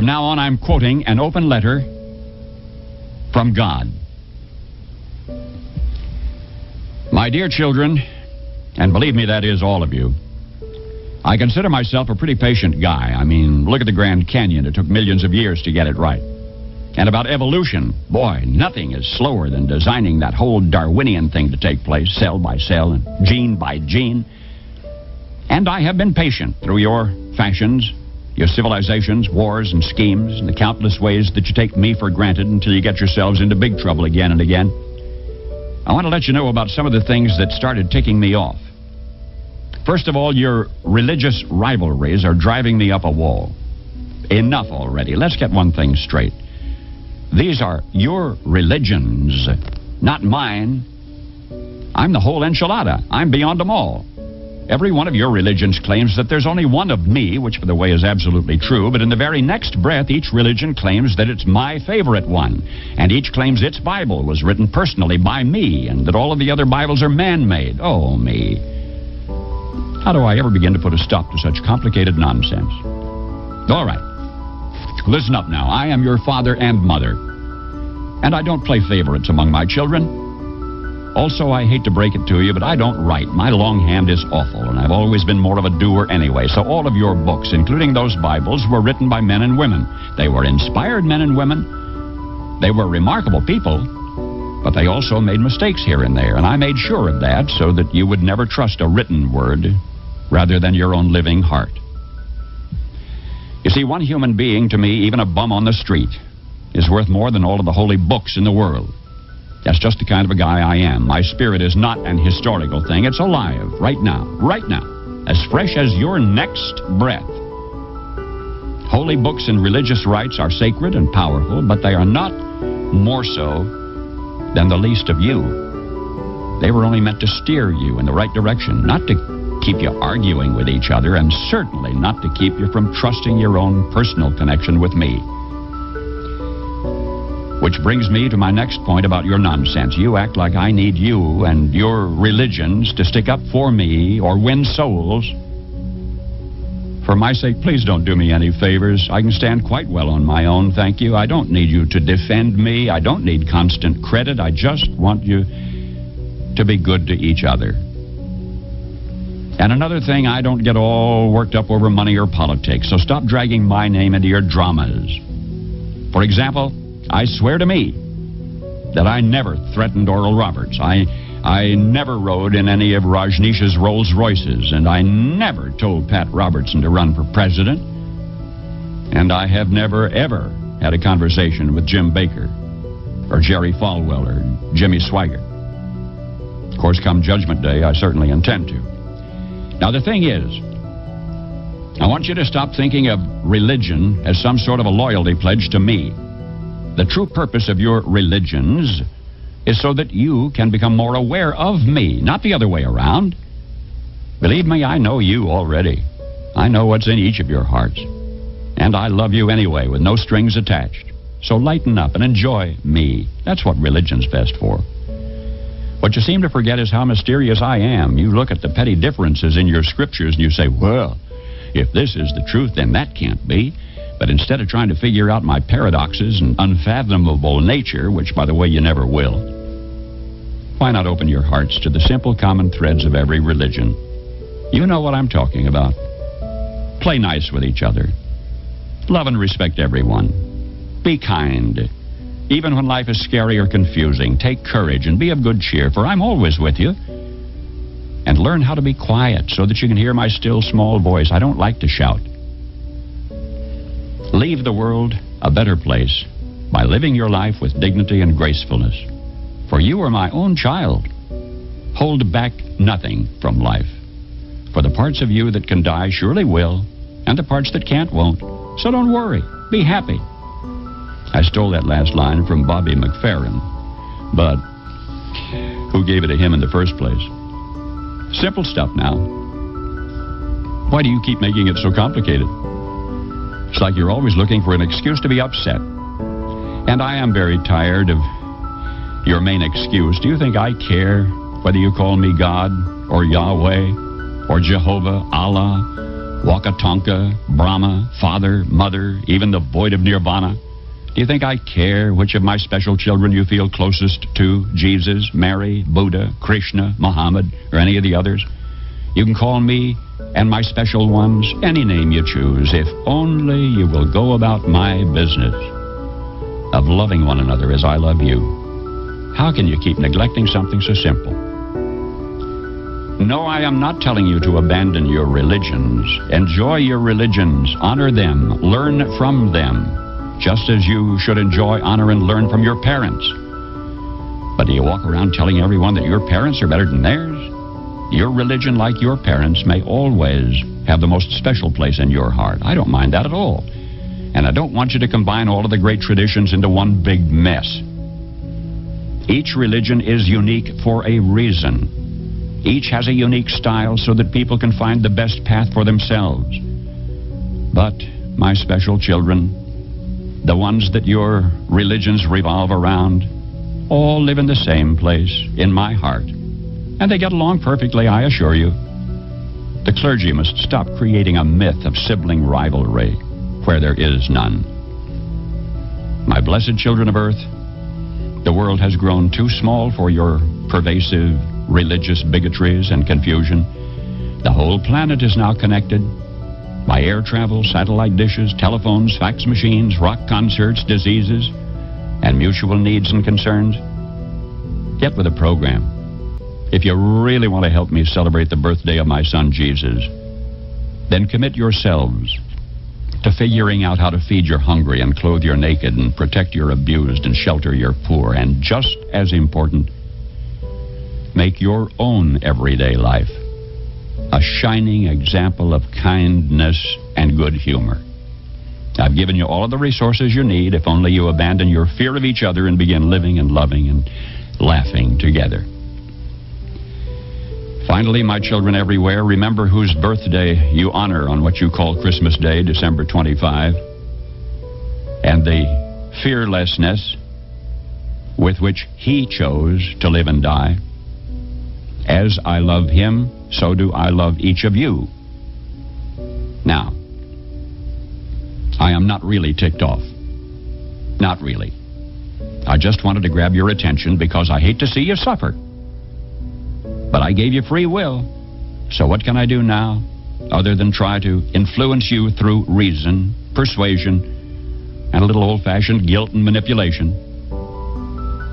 From now on, I'm quoting an open letter from God. My dear children, and believe me, that is all of you, I consider myself a pretty patient guy. I mean, look at the Grand Canyon. It took millions of years to get it right. And about evolution, boy, nothing is slower than designing that whole Darwinian thing to take place, cell by cell and gene by gene. And I have been patient through your fashions, your civilizations, wars, and schemes, and the countless ways that you take me for granted until you get yourselves into big trouble again and again. I want to let you know about some of the things that started ticking me off. First of all, your religious rivalries are driving me up a wall. Enough already. Let's get one thing straight. These are your religions, not mine. I'm the whole enchilada. I'm beyond them all. Every one of your religions claims that there's only one of me, which, by the way, is absolutely true, but in the very next breath, each religion claims that it's my favorite one, and each claims its Bible was written personally by me, and that all of the other Bibles are man-made. Oh, me. How do I ever begin to put a stop to such complicated nonsense? All right. Listen up now. I am your father and mother, and I don't play favorites among my children. Also, I hate to break it to you, but I don't write. My longhand is awful, and I've always been more of a doer anyway. So all of your books, including those Bibles, were written by men and women. They were inspired men and women. They were remarkable people, but they also made mistakes here and there, and I made sure of that so that you would never trust a written word rather than your own living heart. You see, one human being, to me, even a bum on the street, is worth more than all of the holy books in the world. That's just the kind of a guy I am. My spirit is not an historical thing. It's alive, right now, as fresh as your next breath. Holy books and religious rites are sacred and powerful, but they are not more so than the least of you. They were only meant to steer you in the right direction, not to keep you arguing with each other, and certainly not to keep you from trusting your own personal connection with me. Which brings me to my next point about your nonsense. You act like I need you and your religions to stick up for me or win souls. For my sake, please don't do me any favors. I can stand quite well on my own, thank you. I don't need you to defend me. I don't need constant credit. I just want you to be good to each other. And another thing, I don't get all worked up over money or politics, so stop dragging my name into your dramas. For example, I swear to me that I never threatened Oral Roberts. I never rode in any of Rajneesh's Rolls Royces, and I never told Pat Robertson to run for president. And I have never, ever had a conversation with Jim Baker or Jerry Falwell or Jimmy Swaggart. Of course, come Judgment Day, I certainly intend to. Now, the thing is, I want you to stop thinking of religion as some sort of a loyalty pledge to me. The true purpose of your religions is so that you can become more aware of me, not the other way around. Believe me, I know you already. I know what's in each of your hearts. And I love you anyway, with no strings attached. So lighten up and enjoy me. That's what religion's best for. What you seem to forget is how mysterious I am. You look at the petty differences in your scriptures and you say, well, if this is the truth, then that can't be. But instead of trying to figure out my paradoxes and unfathomable nature, which, by the way, you never will, why not open your hearts to the simple common threads of every religion? You know what I'm talking about. Play nice with each other. Love and respect everyone. Be kind. Even when life is scary or confusing, take courage and be of good cheer, for I'm always with you. And learn how to be quiet so that you can hear my still small voice. I don't like to shout. Leave the world a better place by living your life with dignity and gracefulness. For you are my own child. Hold back nothing from life. For the parts of you that can die surely will, and the parts that can't won't. So don't worry. Be happy. I stole that last line from Bobby McFerrin, but who gave it to him in the first place? Simple stuff now. Why do you keep making it so complicated? It's like you're always looking for an excuse to be upset. And I am very tired of your main excuse. Do you think I care whether you call me God or Yahweh or Jehovah, Allah Wakatonka, Brahma, Father, Mother, even the void of Nirvana. Do you think I care which of my special children you feel closest to? Jesus, Mary, Buddha, Krishna, Muhammad, or any of the others? You can call me and my special ones any name you choose, if only you will go about my business of loving one another as I love you. How can you keep neglecting something so simple? No, I am not telling you to abandon your religions. Enjoy your religions. Honor them. Learn from them. Just as you should enjoy, honor, and learn from your parents. But do you walk around telling everyone that your parents are better than theirs? Your religion, like your parents, may always have the most special place in your heart. I don't mind that at all. And I don't want you to combine all of the great traditions into one big mess. Each religion is unique for a reason. Each has a unique style so that people can find the best path for themselves. But, my special children, the ones that your religions revolve around, all live in the same place, in my heart. And they get along perfectly, I assure you. The clergy must stop creating a myth of sibling rivalry where there is none. My blessed children of earth, the world has grown too small for your pervasive religious bigotries and confusion. The whole planet is now connected by air travel, satellite dishes, telephones, fax machines, rock concerts, diseases, and mutual needs and concerns. Get with the program. If you really want to help me celebrate the birthday of my son Jesus, then commit yourselves to figuring out how to feed your hungry and clothe your naked and protect your abused and shelter your poor. And just as important, make your own everyday life a shining example of kindness and good humor. I've given you all of the resources you need if only you abandon your fear of each other and begin living and loving and laughing together. Finally, my children everywhere, remember whose birthday you honor on what you call Christmas Day, December 25, and the fearlessness with which he chose to live and die. As I love him, so do I love each of you. Now, I am not really ticked off. Not really. I just wanted to grab your attention because I hate to see you suffer. But I gave you free will. So what can I do now other than try to influence you through reason, persuasion, and a little old-fashioned guilt and manipulation?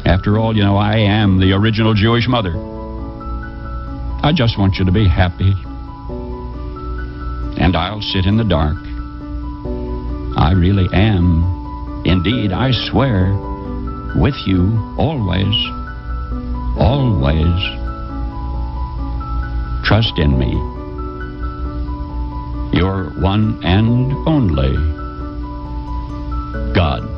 After all, you know, I am the original Jewish mother. I just want you to be happy. And I'll sit in the dark. I really am. Indeed, I swear, with you always. Always. Trust in me. Your one and only God.